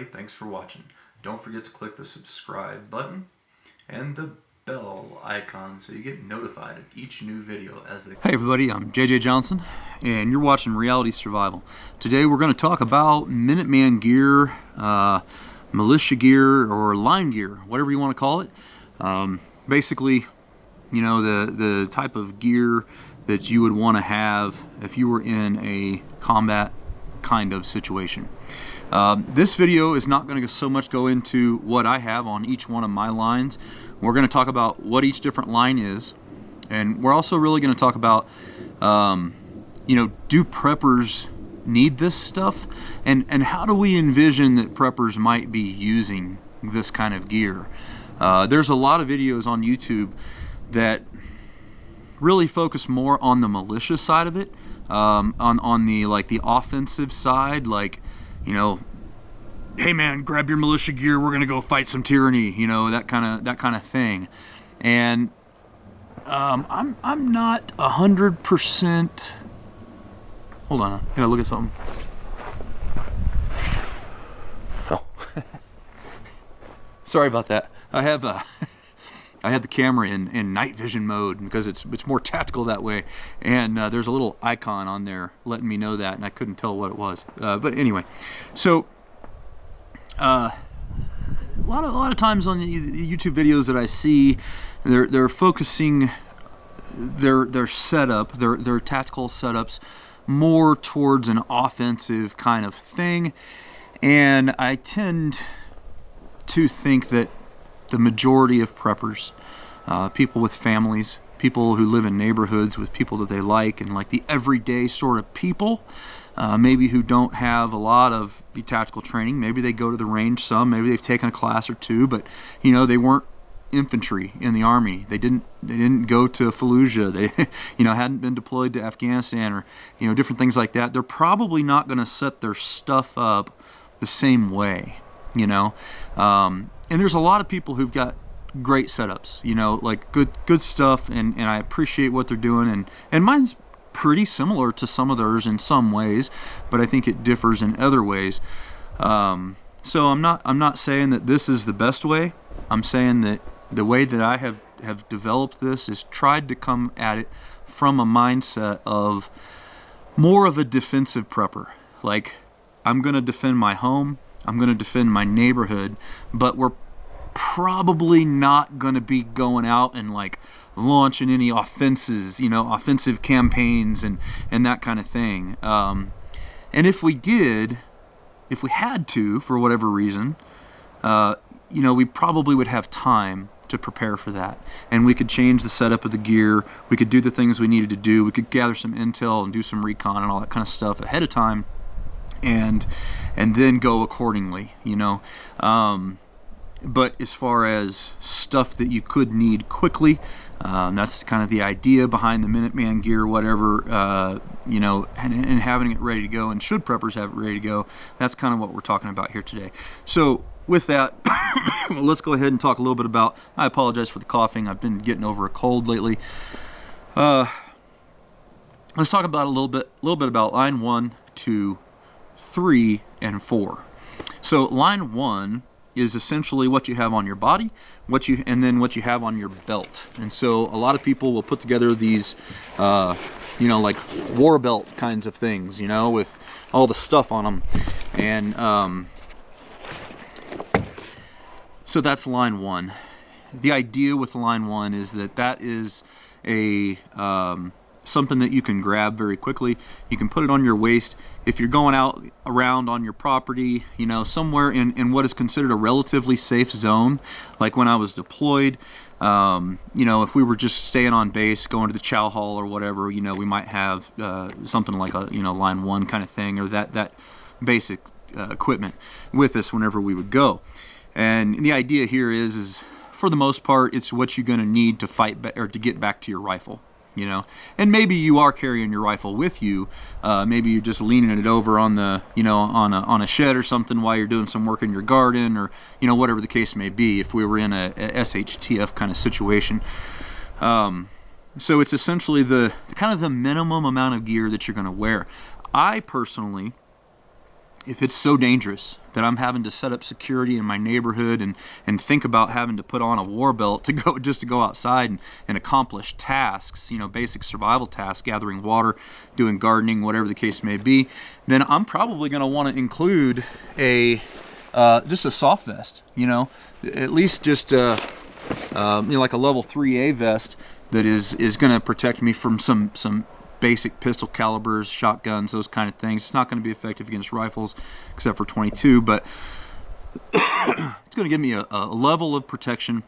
everybody. Thanks for watching. Don't forget to click the subscribe button and the bell icon so you get notified of each new video as they... Hey everybody, I'm JJ Johnson and you're watching Reality Survival. Today we're going to talk about Minuteman gear, militia gear, or line gear, whatever you want to call it. Basically, you know, the type of gear that you would want to have if you were in a combat kind of situation. This video is not going to so much go into what I have on each one of my lines. We're going to talk about what each different line is, and we're also really going to talk about, you know, do preppers need this stuff, and how do we envision that preppers might be using this kind of gear. There's a lot of videos on YouTube that really focus more on the militia side of it, on the the offensive side, like, you know, hey man, grab your militia gear, we're gonna go fight some tyranny, you know, that kind of thing. And I'm not 100%. Hold on, I gotta look at something. Oh, sorry about that. I have I had the camera in night vision mode because it's more tactical that way, and there's a little icon on there letting me know that, and I couldn't tell what it was. But anyway, so a lot of times on the YouTube videos that I see, they're focusing their setup, their tactical setups, more towards an offensive kind of thing, and I tend to think that the majority of preppers, people with families, people who live in neighborhoods with people that they like, and like the everyday sort of people, maybe who don't have a lot of tactical training. Maybe they go to the range some, maybe they've taken a class or two, but you know, they weren't infantry in the army. They didn't go to Fallujah. They you know, hadn't been deployed to Afghanistan, or you know, different things like that. They're probably not going to set their stuff up the same way, you know. And there's a lot of people who've got great setups, you know, like good stuff, and I appreciate what they're doing, and mine's pretty similar to some of theirs in some ways, but I think it differs in other ways. So I'm not saying that this is the best way. I'm saying that the way that I have developed this is tried to come at it from a mindset of more of a defensive prepper. Like, I'm going to defend my home, I'm going to defend my neighborhood, but we're probably not going to be going out and like launching any offenses, you know, offensive campaigns and that kind of thing. And if we did, if we had to, for whatever reason, you know, we probably would have time to prepare for that, and we could change the setup of the gear, we could do the things we needed to do, we could gather some intel and do some recon and all that kind of stuff ahead of time, and then go accordingly, you know. But as far as stuff that you could need quickly, that's kind of the idea behind the Minuteman gear, whatever, you know, and having it ready to go, and should preppers have it ready to go, that's kind of what we're talking about here today. So with that, let's go ahead and talk a little bit about, I apologize for the coughing, I've been getting over a cold lately. Let's talk about a little bit about line 1, 2, 3, and 4. So line 1 is essentially what you have on your body, and then what you have on your belt. And so a lot of people will put together these, you know, like war belt kinds of things, you know, with all the stuff on them. And so that's line 1. The idea with line 1 is that is a something that you can grab very quickly. You can put it on your waist if you're going out around on your property, you know, somewhere in what is considered a relatively safe zone, like when I was deployed. You know, if we were just staying on base, going to the chow hall or whatever, you know, we might have something like a, you know, line 1 kind of thing, or that basic equipment with us whenever we would go. And the idea here is for the most part, it's what you're going to need to fight or to get back to your rifle. You know, and maybe you are carrying your rifle with you. Maybe you're just leaning it over on the, you know, on a shed or something while you're doing some work in your garden, or you know, whatever the case may be. If we were in a SHTF kind of situation, so it's essentially the kind of the minimum amount of gear that you're going to wear. I personally if it's so dangerous that I'm having to set up security in my neighborhood and think about having to put on a war belt to go outside and accomplish tasks, basic survival tasks, gathering water, doing gardening, whatever the case may be, then I'm probably going to want to include just a soft vest, at least just like a level 3A vest that is going to protect me from some basic pistol calibers, shotguns, those kind of things. It's not going to be effective against rifles except for 22, but it's going to give me a level of protection.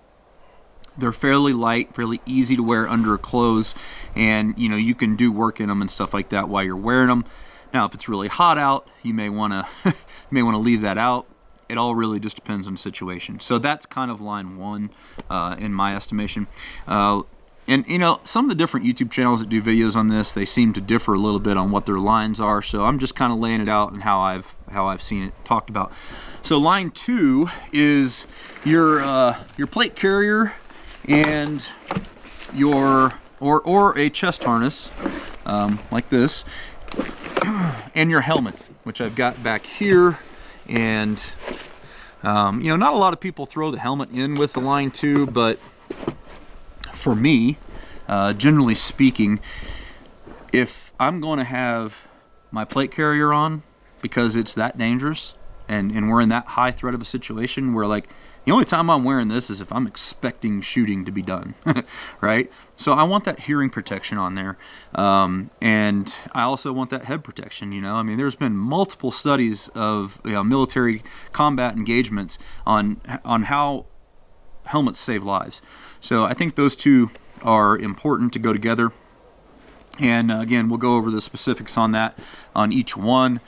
They're fairly light, fairly easy to wear under clothes, and you can do work in them and stuff like that while you're wearing them. Now, if it's really hot out, you may want to leave that out. It all really just depends on the situation. So that's kind of line one in my estimation. And some of the different YouTube channels that do videos on this, they seem to differ a little bit on what their lines are. So I'm just kind of laying it out and how I've seen it talked about. So line 2 is your plate carrier and your or a chest harness like this, and your helmet, which I've got back here. And not a lot of people throw the helmet in with the line 2, but for me, generally speaking, if I'm going to have my plate carrier on because it's that dangerous and we're in that high threat of a situation where, like, the only time I'm wearing this is if I'm expecting shooting to be done, right? So I want that hearing protection on there, and I also want that head protection. There's been multiple studies of military combat engagements on how helmets save lives. So I think those two are important to go together. And again, we'll go over the specifics on that on each one.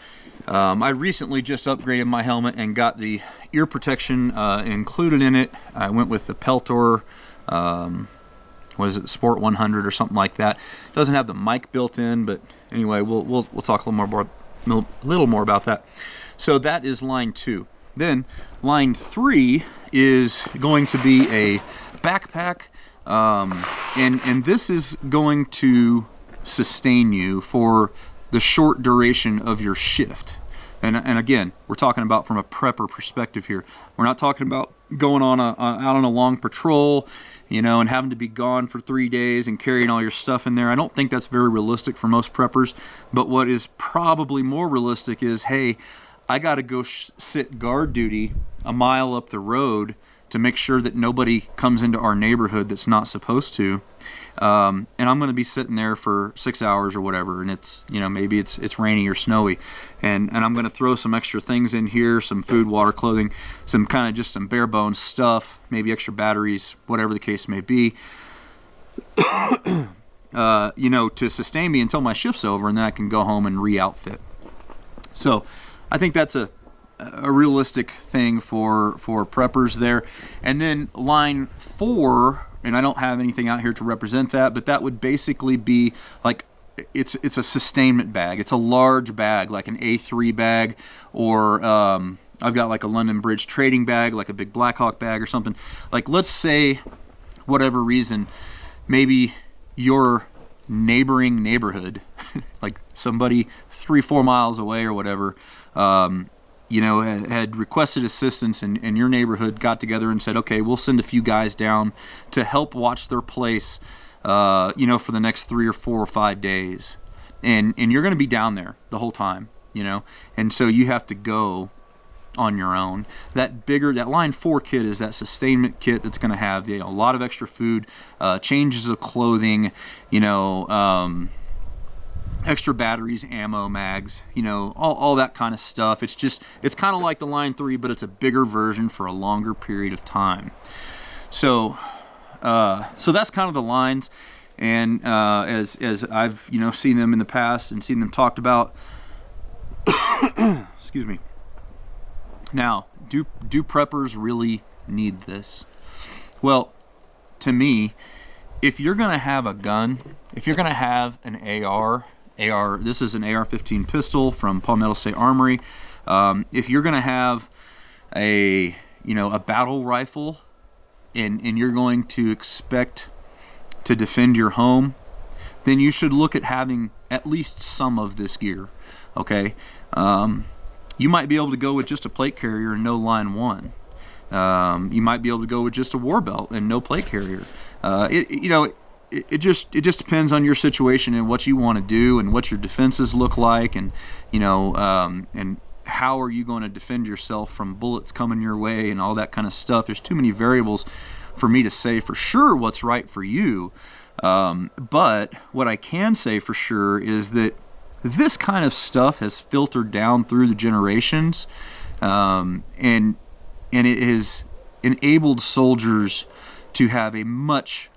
I recently just upgraded my helmet and got the ear protection included in it. I went with the Peltor, Sport 100 or something like that. It doesn't have the mic built in, but anyway, we'll talk a little more about that. So that is line 2. Then line 3 is going to be a backpack, and this is going to sustain you for the short duration of your shift. And again, we're talking about from a prepper perspective here. We're not talking about going out on a long patrol, and having to be gone for 3 days and carrying all your stuff in there. I don't think that's very realistic for most preppers. But what is probably more realistic is, hey, I got to go sit guard duty a mile up the road to make sure that nobody comes into our neighborhood that's not supposed to. And I'm going to be sitting there for 6 hours or whatever, and it's maybe it's rainy or snowy, and I'm going to throw some extra things in here, some food, water, clothing, some kind of just some bare bones stuff, maybe extra batteries, whatever the case may be, to sustain me until my shift's over, and then I can go home and re-outfit. So I think that's a realistic thing for preppers there. And then line 4, and I don't have anything out here to represent that, but that would basically be like it's a sustainment bag. It's a large bag, like an A3 bag, or I've got like a London Bridge trading bag, like a big Blackhawk bag or something. Like, let's say, whatever reason, maybe your neighboring neighborhood, like somebody 3-4 miles away or whatever, had requested assistance, and your neighborhood got together and said, okay, we'll send a few guys down to help watch their place, for the next 3 or 4 or 5 days. And you're going to be down there the whole time, and so you have to go on your own. That line 4 kit is that sustainment kit that's going to have a lot of extra food, changes of clothing, extra batteries, ammo, mags, all that kind of stuff. It's kind of like the line 3, but it's a bigger version for a longer period of time. So that's kind of the lines. And as I've seen them in the past and seen them talked about. Excuse me. Now, do preppers really need this? Well, to me, if you're going to have a gun, if you're going to have an AR, this is an AR-15 pistol from Palmetto State Armory. If you're going to have a battle rifle, and you're going to expect to defend your home, then you should look at having at least some of this gear. Okay, You might be able to go with just a plate carrier and no line one. You might be able to go with just a war belt and no plate carrier. It just depends on your situation and what you want to do and what your defenses look like, and and how are you going to defend yourself from bullets coming your way and all that kind of stuff. There's too many variables for me to say for sure what's right for you. But what I can say for sure is that this kind of stuff has filtered down through the generations, and it has enabled soldiers to have a much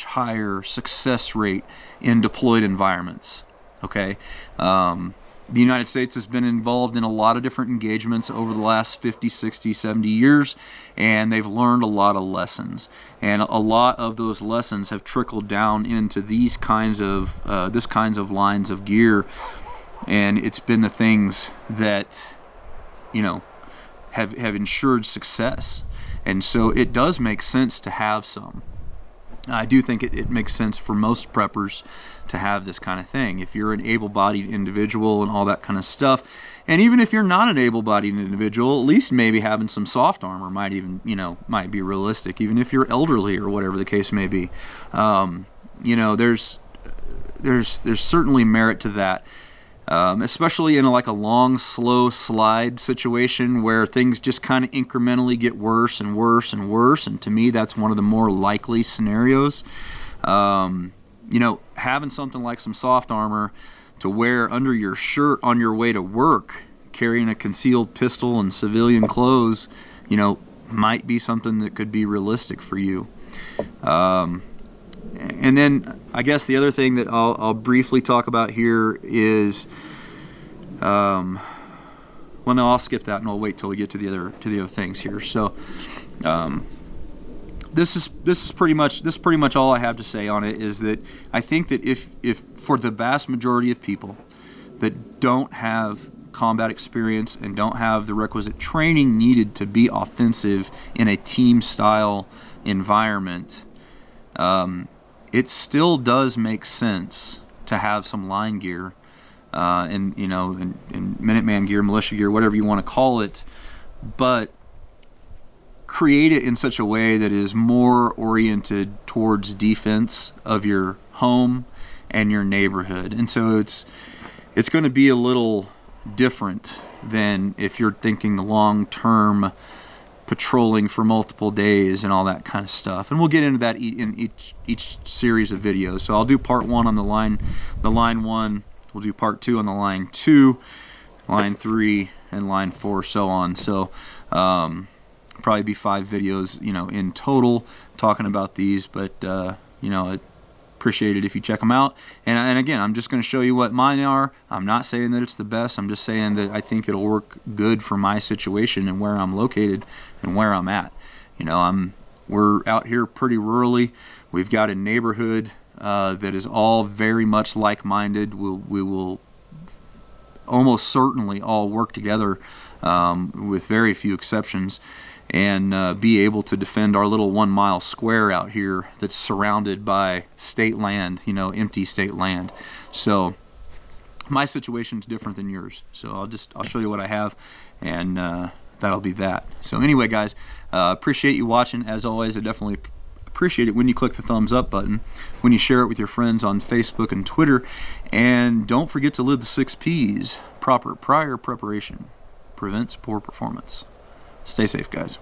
higher success rate in deployed environments. Okay, the United States has been involved in a lot of different engagements over the last 50, 60, 70 years, and they've learned a lot of lessons. And a lot of those lessons have trickled down into these kinds of lines of gear, and it's been the things that have ensured success. And so it does make sense to have some. I do think it makes sense for most preppers to have this kind of thing. If you're an able-bodied individual and all that kind of stuff, and even if you're not an able-bodied individual, at least maybe having some soft armor might be realistic, even if you're elderly or whatever the case may be. There's certainly merit to that. Especially in a long, slow slide situation where things just kind of incrementally get worse and worse and worse. And to me, that's one of the more likely scenarios. Having something like some soft armor to wear under your shirt on your way to work, carrying a concealed pistol and civilian clothes, might be something that could be realistic for you. And then I guess the other thing that I'll briefly talk about here is, I'll skip that and I'll wait till we get to the other things here. So, this is pretty much all I have to say on it. Is that I think that if for the vast majority of people that don't have combat experience and don't have the requisite training needed to be offensive in a team style environment, it still does make sense to have some line gear, and Minuteman gear, militia gear, whatever you want to call it, but create it in such a way that is more oriented towards defense of your home and your neighborhood. And so it's going to be a little different than if you're thinking long-term patrolling for multiple days and all that kind of stuff. And we'll get into that in each series of videos. So I'll do part 1 on the line 1. We'll do part 2 on the line 2, line 3, and line 4, so on. So probably be 5 videos, in total talking about these. But I'd appreciate it if you check them out. And again, I'm just going to show you what mine are. I'm not saying that it's the best. I'm just saying that I think it'll work good for my situation and where I'm located and where I'm at. We're out here pretty rurally. We've got a neighborhood that is all very much like-minded. We will almost certainly all work together, with very few exceptions, and be able to defend our little 1 mile square out here that's surrounded by state land, empty state land. So my situation is different than yours. So I'll show you what I have, and that'll be that. So anyway, guys, appreciate you watching. As always, I definitely appreciate it when you click the thumbs up button, when you share it with your friends on Facebook and Twitter, and don't forget to live the 6 P's. Prior preparation prevents poor performance. Stay safe, guys.